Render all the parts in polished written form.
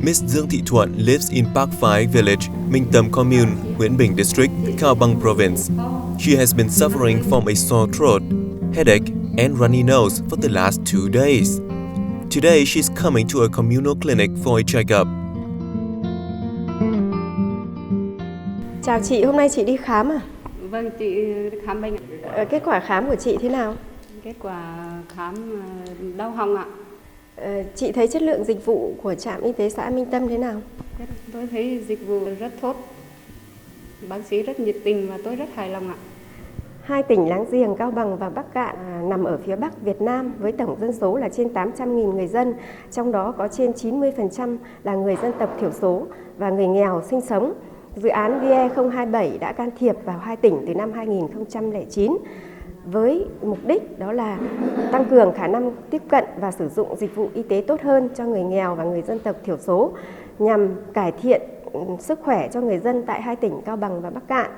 Miss Dương Thị Thuận lives in Park Phái Village, Minh Tâm Commune, Nguyễn Bình District, Cao Bằng Province. She has been suffering from a sore throat, headache, and runny nose for the last 2 days. Today, she's coming to a communal clinic for a checkup. Chào chị, hôm nay chị đi khám à? Vâng, chị khám bệnh. Kết quả khám của chị thế nào? Kết quả khám đau họng ạ. Chị thấy chất lượng dịch vụ của trạm y tế xã Minh Tâm thế nào? Tôi thấy dịch vụ rất tốt. Bác sĩ rất nhiệt tình và tôi rất hài lòng ạ. Hai tỉnh láng giềng Cao Bằng và Bắc Kạn nằm ở phía Bắc Việt Nam với tổng dân số là trên 800.000 người dân, trong đó có trên 90% là người dân tộc thiểu số và người nghèo sinh sống. Dự án VE027 đã can thiệp vào hai tỉnh từ năm 2009 với mục đích đó là tăng cường khả năng tiếp cận và sử dụng dịch vụ y tế tốt hơn cho người nghèo và người dân tộc thiểu số nhằm cải thiện sức khỏe cho người dân tại hai tỉnh Cao Bằng và Bắc Kạn.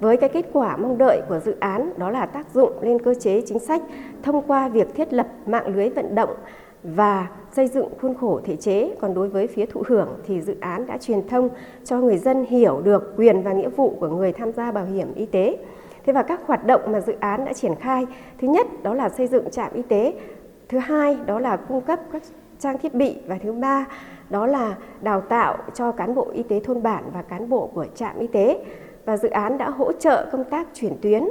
Với cái kết quả mong đợi của dự án đó là tác dụng lên cơ chế chính sách thông qua việc thiết lập mạng lưới vận động và xây dựng khuôn khổ thể chế. Còn đối với phía thụ hưởng thì dự án đã truyền thông cho người dân hiểu được quyền và nghĩa vụ của người tham gia bảo hiểm y tế. Thế và các hoạt động mà dự án đã triển khai, thứ nhất đó là xây dựng trạm y tế, thứ hai đó là cung cấp các trang thiết bị và thứ ba đó là đào tạo cho cán bộ y tế thôn bản và cán bộ của trạm y tế. Và dự án đã hỗ trợ công tác chuyển tuyến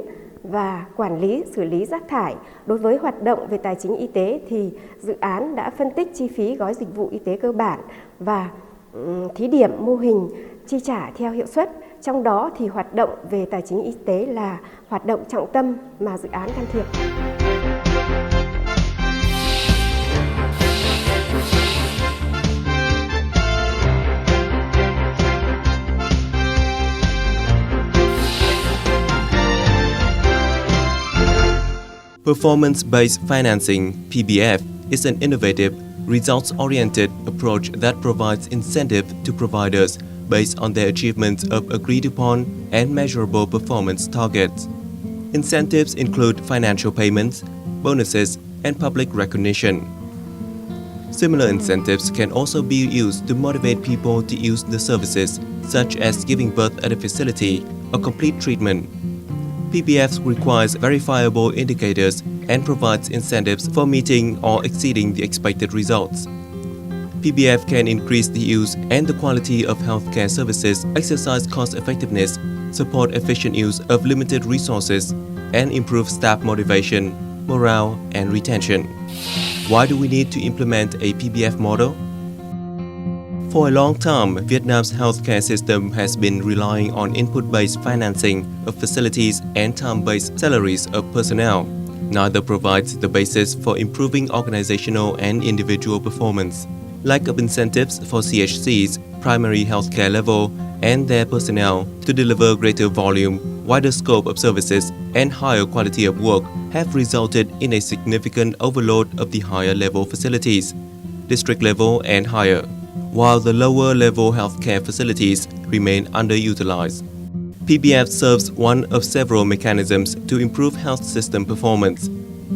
và quản lý xử lý rác thải. Đối với hoạt động về tài chính y tế thì dự án đã phân tích chi phí gói dịch vụ y tế cơ bản và thí điểm mô hình chi trả theo hiệu suất. Trong đó thì hoạt động về tài chính y tế là hoạt động trọng tâm mà dự án can thiệp. Performance-based financing (PBF) is an innovative, results-oriented approach that provides incentive to providers based on their achievements of agreed-upon and measurable performance targets. Incentives include financial payments, bonuses, and public recognition. Similar incentives can also be used to motivate people to use the services, such as giving birth at a facility or complete treatment. PBF requires verifiable indicators and provides incentives for meeting or exceeding the expected results. PBF can increase the use and the quality of healthcare services, exercise cost effectiveness, support efficient use of limited resources, and improve staff motivation, morale, and retention. Why do we need to implement a PBF model? For a long time, Vietnam's healthcare system has been relying on input-based financing of facilities and time-based salaries of personnel. Neither provides the basis for improving organizational and individual performance. Lack of incentives for CHCs, primary healthcare level, and their personnel to deliver greater volume, wider scope of services, and higher quality of work have resulted in a significant overload of the higher level facilities, district level and higher, while the lower level healthcare facilities remain underutilized. PBF serves one of several mechanisms to improve health system performance.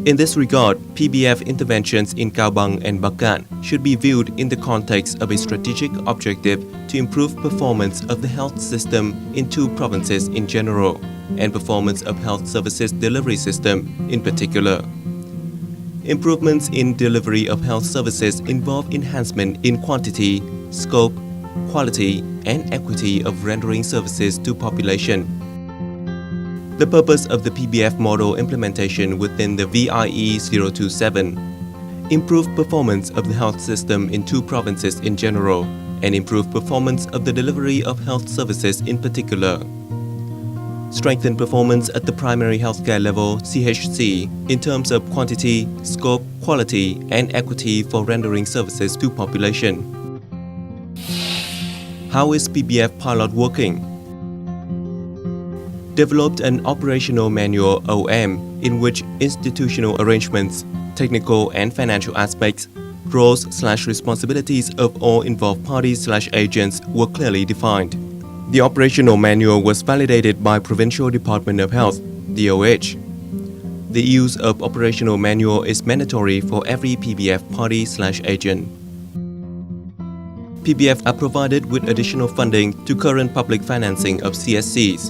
In this regard, PBF interventions in Cao Bằng and Bắc Kạn should be viewed in the context of a strategic objective to improve performance of the health system in two provinces in general, and performance of health services delivery system in particular. Improvements in delivery of health services involve enhancement in quantity, scope, quality, and equity of rendering services to population. The purpose of the PBF model implementation within the VIE 027: improve performance of the health system in two provinces in general, and improve performance of the delivery of health services in particular. Strengthen performance at the primary healthcare level (CHC) in terms of quantity, scope, quality, and equity for rendering services to population. How is PBF pilot working? Developed an operational manual (OM) in which institutional arrangements, technical and financial aspects, roles/responsibilities of all involved parties/agents were clearly defined. The operational manual was validated by Provincial Department of Health (DOH). The use of operational manual is mandatory for every PBF party/agent. PBF are provided with additional funding to current public financing of CSCs.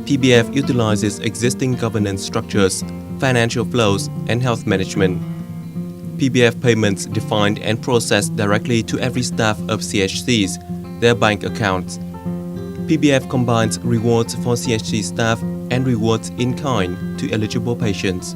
PBF utilizes existing governance structures, financial flows, and health management. PBF payments defined and processed directly to every staff of CHCs, their bank accounts. PBF combines rewards for CHC staff and rewards in kind to eligible patients.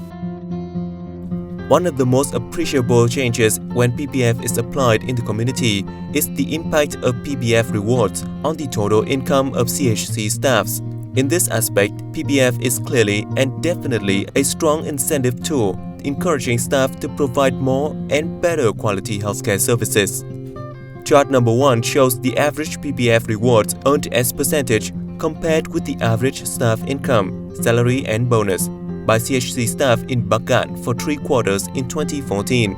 One of the most appreciable changes when PBF is applied in the community is the impact of PBF rewards on the total income of CHC staffs. In this aspect, PBF is clearly and definitely a strong incentive tool, encouraging staff to provide more and better quality healthcare services. Chart number 1 shows the average PBF rewards earned as percentage compared with the average staff income, salary and bonus by CHC staff in Bắc Cạn for 3 quarters in 2014.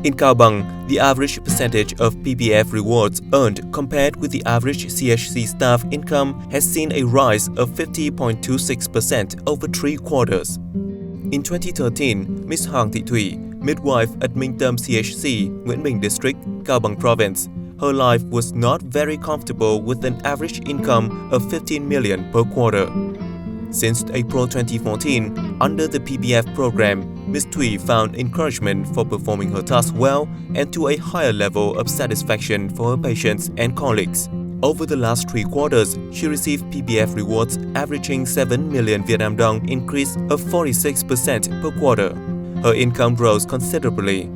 In Cao Bằng, the average percentage of PBF rewards earned compared with the average CHC staff income has seen a rise of 50.26% over 3 quarters. In 2013, Ms. Hoàng Thị Thủy, midwife at Minh Tâm CHC, Nguyễn Bình District, Cao Bằng Province, her life was not very comfortable with an average income of 15 million per quarter. Since April 2014, under the PBF program, Ms. Thủy found encouragement for performing her task well and to a higher level of satisfaction for her patients and colleagues. Over the last 3 quarters, she received PBF rewards averaging 7 million Vietnam dong, increase of 46% per quarter. Her income rose considerably.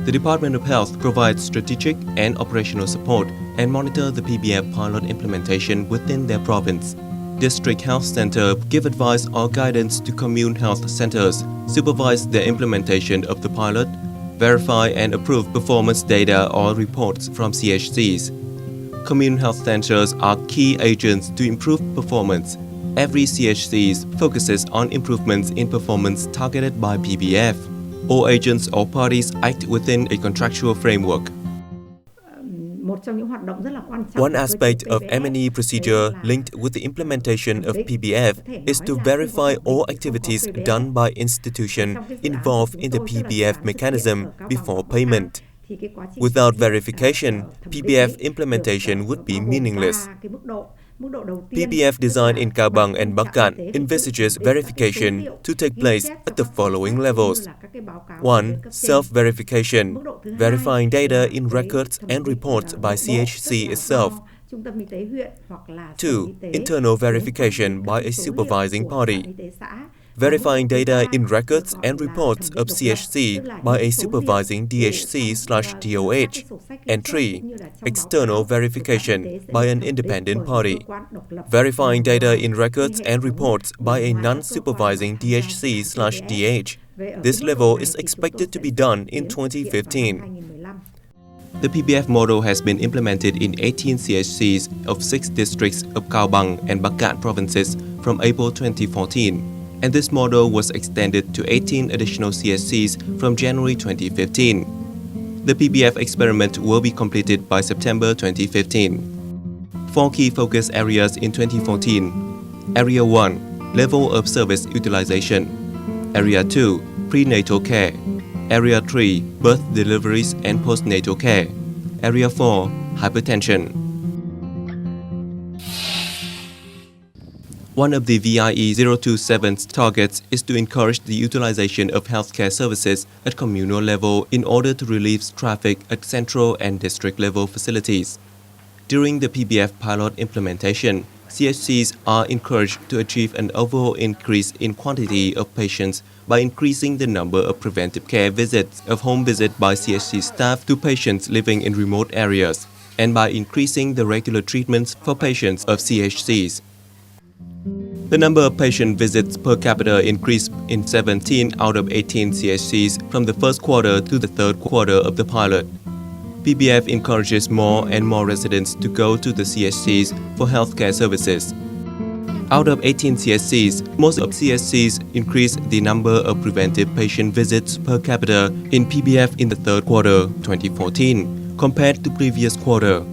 The Department of Health provides strategic and operational support and monitor the PBF pilot implementation within their province. District Health Center give advice or guidance to commune health centers, supervise their implementation of the pilot, verify and approve performance data or reports from CHCs. Commune health centers are key agents to improve performance. Every CHC focuses on improvements in performance targeted by PBF. All agents or parties act within a contractual framework. One aspect of M&E procedure linked with the implementation of PBF is to verify all activities done by institution involved in the PBF mechanism before payment. Without verification, PBF implementation would be meaningless. PBF design in Cao Bằng and Bắc Cạn envisages verification to take place at the following levels. 1. Self-verification, verifying data in records and reports by CHC itself. 2. Internal verification by a supervising party, verifying data in records and reports of CHC by a supervising DHC/DOH. And 3. External verification by an independent party, verifying data in records and reports by a non-supervising DHC/DH. This level is expected to be done in 2015. The PBF model has been implemented in 18 CHCs of 6 districts of Cao Bằng and Bắc Cạn provinces from April 2014. And this model was extended to 18 additional CSCs from January 2015. The PBF experiment will be completed by September 2015. 4 key focus areas in 2014. Area 1. Level of service utilization. Area 2. Prenatal care. Area 3. Birth deliveries and postnatal care. Area 4. Hypertension. One of the VIE 027's targets is to encourage the utilization of healthcare services at communal level in order to relieve traffic at central and district level facilities. During the PBF pilot implementation, CHCs are encouraged to achieve an overall increase in quantity of patients by increasing the number of preventive care visits of home visit by CHC staff to patients living in remote areas, and by increasing the regular treatments for patients of CHCs. The number of patient visits per capita increased in 17 out of 18 CHCs from the first quarter to the third quarter of the pilot. PBF encourages more and more residents to go to the CHCs for healthcare services. Out of 18 CHCs, most of CHCs increased the number of preventive patient visits per capita in PBF in the third quarter 2014 compared to previous quarter.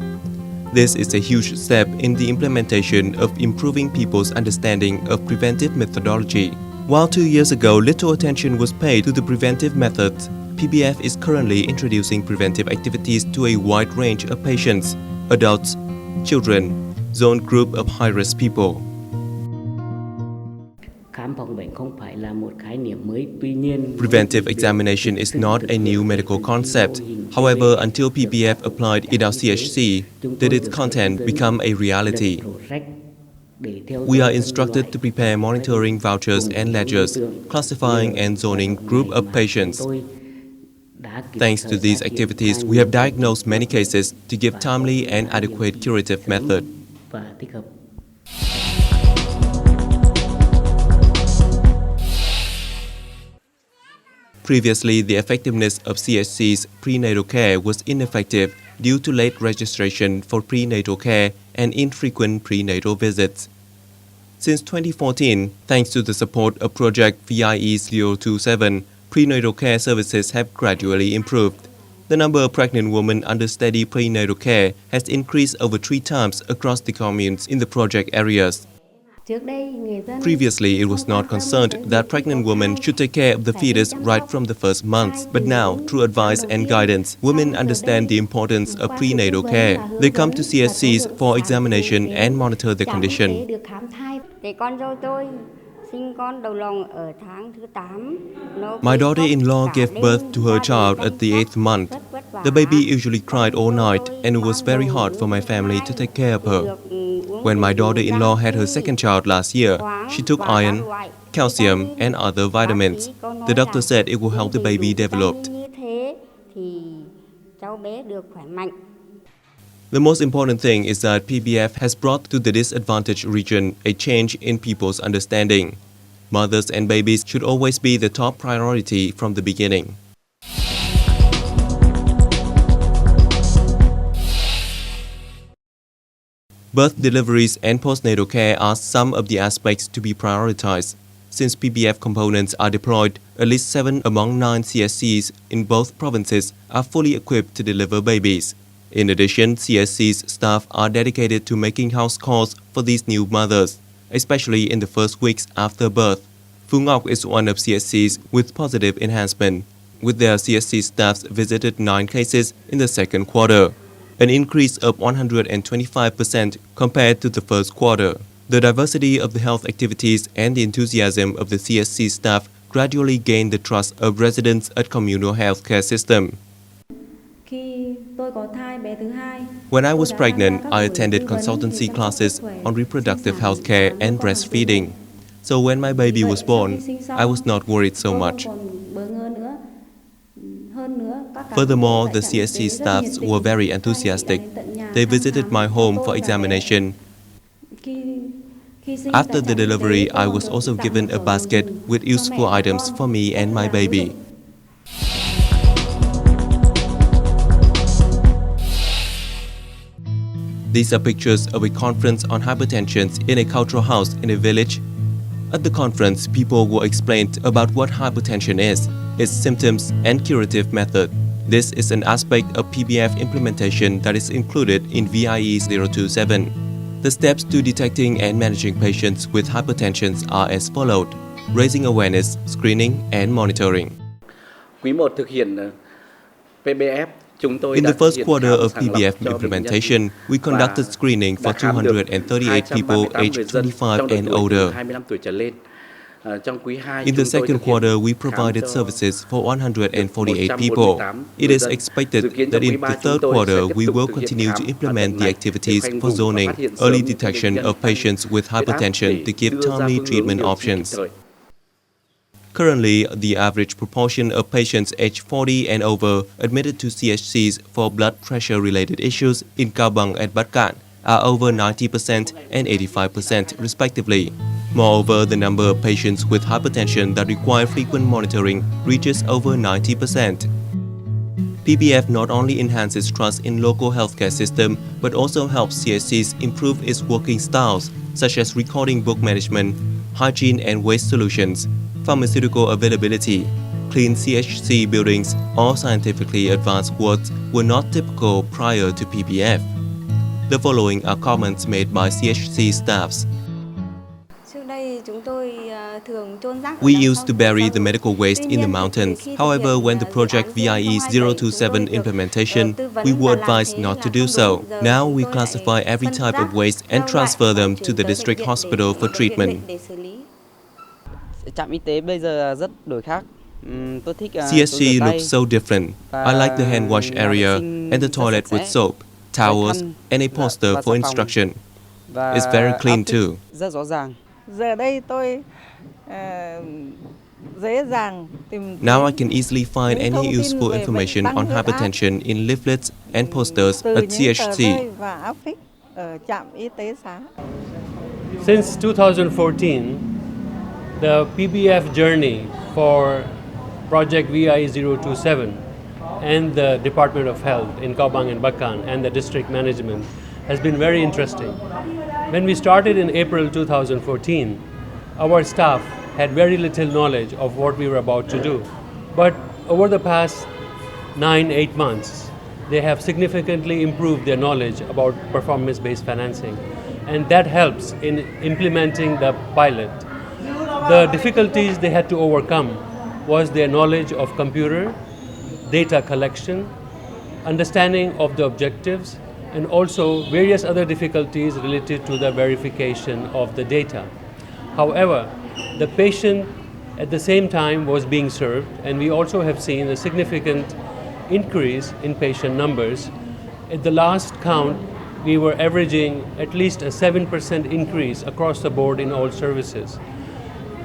This is a huge step in the implementation of improving people's understanding of preventive methodology. While 2 years ago little attention was paid to the preventive methods, PBF is currently introducing preventive activities to a wide range of patients, adults, children, zone group of high-risk people. Khám phòng bệnh không phải là một khái niệm mới, tuy nhiên Preventive examination is not a new medical concept. However, until PBF applied in our CHC, did its content become a reality? We are instructed to prepare monitoring vouchers and ledgers, classifying and zoning group of patients. Thanks to these activities, we have diagnosed many cases to give timely and adequate curative method. Previously, the effectiveness of CHC's prenatal care was ineffective due to late registration for prenatal care and infrequent prenatal visits. Since 2014, thanks to the support of Project VIE-027, prenatal care services have gradually improved. The number of pregnant women under steady prenatal care has increased over 3 times across the communes in the project areas. Previously, it was not concerned that pregnant women should take care of the fetus right from the first months. But now, through advice and guidance, women understand the importance of prenatal care. They come to CHCs for examination and monitor their condition. My daughter-in-law gave birth to her child at the 8th month. The baby usually cried all night, and it was very hard for my family to take care of her. When my daughter-in-law had her second child last year, she took iron, calcium, and other vitamins. The doctor said it will help the baby develop. The most important thing is that PBF has brought to the disadvantaged region a change in people's understanding. Mothers and babies should always be the top priority from the beginning. Birth, deliveries, and postnatal care are some of the aspects to be prioritized. Since PBF components are deployed, at least 7 among 9 CSCs in both provinces are fully equipped to deliver babies. In addition, CSC's staff are dedicated to making house calls for these new mothers, especially in the first weeks after birth. Phú Ngọc is one of CSCs with positive enhancement, with their CSC staffs visited 9 cases in the second quarter, an increase of 125% compared to the first quarter. The diversity of the health activities and the enthusiasm of the CSC staff gradually gained the trust of residents at communal healthcare system. When I was pregnant, I attended consultancy classes on reproductive health care and breastfeeding. So when my baby was born, I was not worried so much. Furthermore, the CSC staffs were very enthusiastic. They visited my home for examination. After the delivery, I was also given a basket with useful items for me and my baby. These are pictures of a conference on hypertension in a cultural house in a village. At the conference, people were explained about what hypertension is, its symptoms, and curative method. This is an aspect of PBF implementation that is included in VIE-027. The steps to detecting and managing patients with hypertension are as followed: raising awareness, screening, and monitoring. Quý 1 thực hiện PBF. In the first quarter of PBF implementation, we conducted screening for 238 people aged 25 and older. In the second quarter, we provided services for 148 people. It is expected that in the third quarter, we will continue to implement the activities for zoning, early detection of patients with hypertension to give timely treatment options. Currently, the average proportion of patients aged 40 and over admitted to CHCs for blood pressure-related issues in Cao Bằng and Bắc Cạn are over 90% and 85% respectively. Moreover, the number of patients with hypertension that require frequent monitoring reaches over 90%. PBF not only enhances trust in local healthcare system, but also helps CHCs improve its working styles, such as recording book management, hygiene and waste solutions, pharmaceutical availability. Clean CHC buildings or scientifically advanced wards were not typical prior to PBF. The following are comments made by CHC staffs. We used to bury the medical waste in the mountains. However, when the project VIE 027 implementation, we were advised not to do so. Now we classify every type of waste and transfer them to the district hospital for treatment. Trạm y tế bây giờ rất đổi khác. Tôi thích CSC looks so different. I like the hand wash area and the toilet with soap, towels, and a poster for instruction. It's very clean too. Rất rõ ràng. Giờ đây tôi dễ dàng tìm Now I can easily find any useful information on hypertension in leaflets and posters từ at những tờ CHC. rơi và áp phích ở trạm y tế xã. Since 2014, the PBF journey for Project VIE 027 and the Department of Health in Cao Bang and Bacan and the district management has been very interesting. When we started in April 2014, our staff had very little knowledge of what we were about to do. But over the past 9-8 months, they have significantly improved their knowledge about performance-based financing. And that helps in implementing the pilot. The difficulties they had to overcome was their knowledge of computer, data collection, understanding of the objectives, and also various other difficulties related to the verification of the data. However, the patient at the same time was being served, and we also have seen a significant increase in patient numbers. At the last count, we were averaging at least a 7% increase across the board in all services.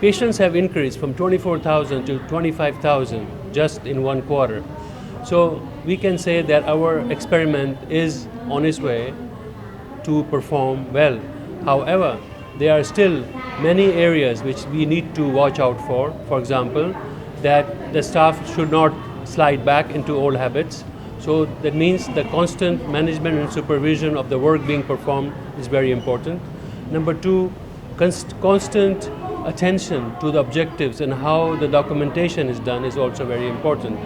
Patients have increased from 24,000 to 25,000 just in one quarter. So we can say that our experiment is on its way to perform well. However, there are still many areas which we need to watch out for. For example, that the staff should not slide back into old habits. So that means the constant management and supervision of the work being performed is very important. Number two, constant attention to the objectives and how the documentation is done is also very important.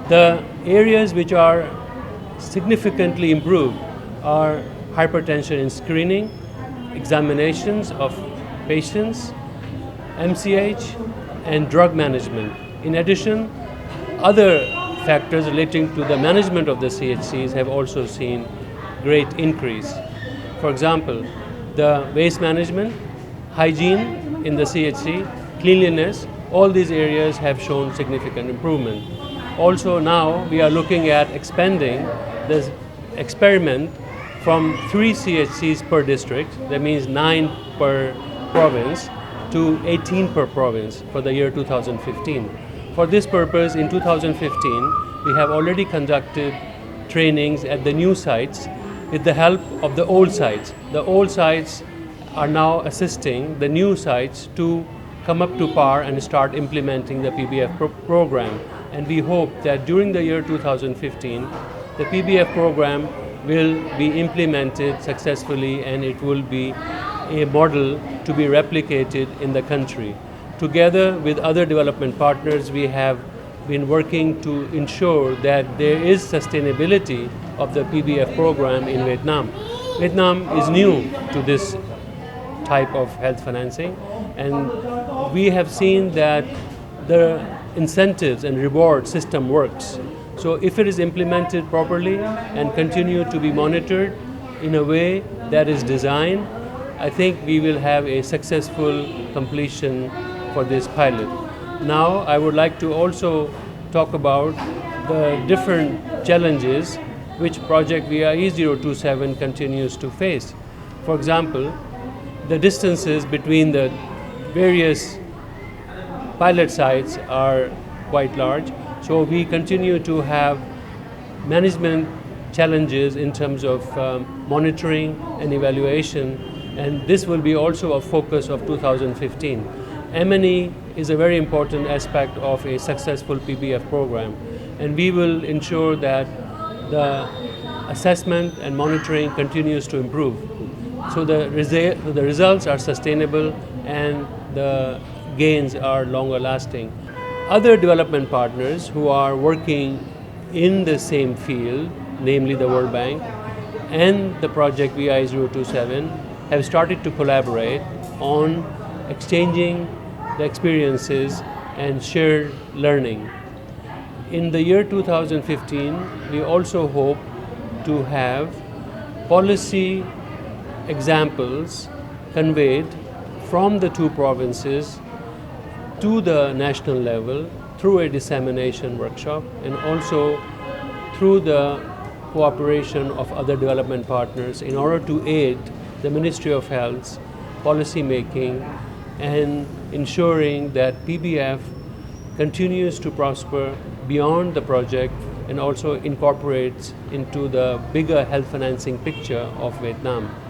The areas which are significantly improved are hypertension in screening, examinations of patients, MCH, and drug management. In addition, other factors relating to the management of the CHCs have also seen great increase. For example, the waste management, hygiene in the CHC, cleanliness, all these areas have shown significant improvement. Also now we are looking at expanding this experiment from 3 CHCs per district, that means 9 per province, to 18 per province for the year 2015. For this purpose, in 2015, we have already conducted trainings at the new sites with the help of the old sites. The old sites are now assisting the new sites to come up to par and start implementing the PBF program. And we hope that during the year 2015, the PBF program will be implemented successfully and it will be a model to be replicated in the country. Together with other development partners, we have been working to ensure that there is sustainability of the PBF program in Vietnam. Vietnam is new to this type of health financing, and we have seen that the incentives and reward system works. So if it is implemented properly and continue to be monitored in a way that is designed, I think we will have a successful completion for this pilot. Now I would like to also talk about the different challenges which Project VIE 027 continues to face. For example, the distances between the various pilot sites are quite large, so we continue to have management challenges in terms of monitoring and evaluation, and this will be also a focus of 2015. M&E is a very important aspect of a successful PBF program, and we will ensure that the assessment and monitoring continues to improve. So the results are sustainable and the gains are longer lasting. Other development partners who are working in the same field, namely the World Bank and the Project VIE 027, have started to collaborate on exchanging the experiences and shared learning. In the year 2015, we also hope to have policy examples conveyed from the two provinces to the national level through a dissemination workshop and also through the cooperation of other development partners in order to aid the Ministry of Health's policy making and ensuring that PBF continues to prosper beyond the project and also incorporates into the bigger health financing picture of Vietnam.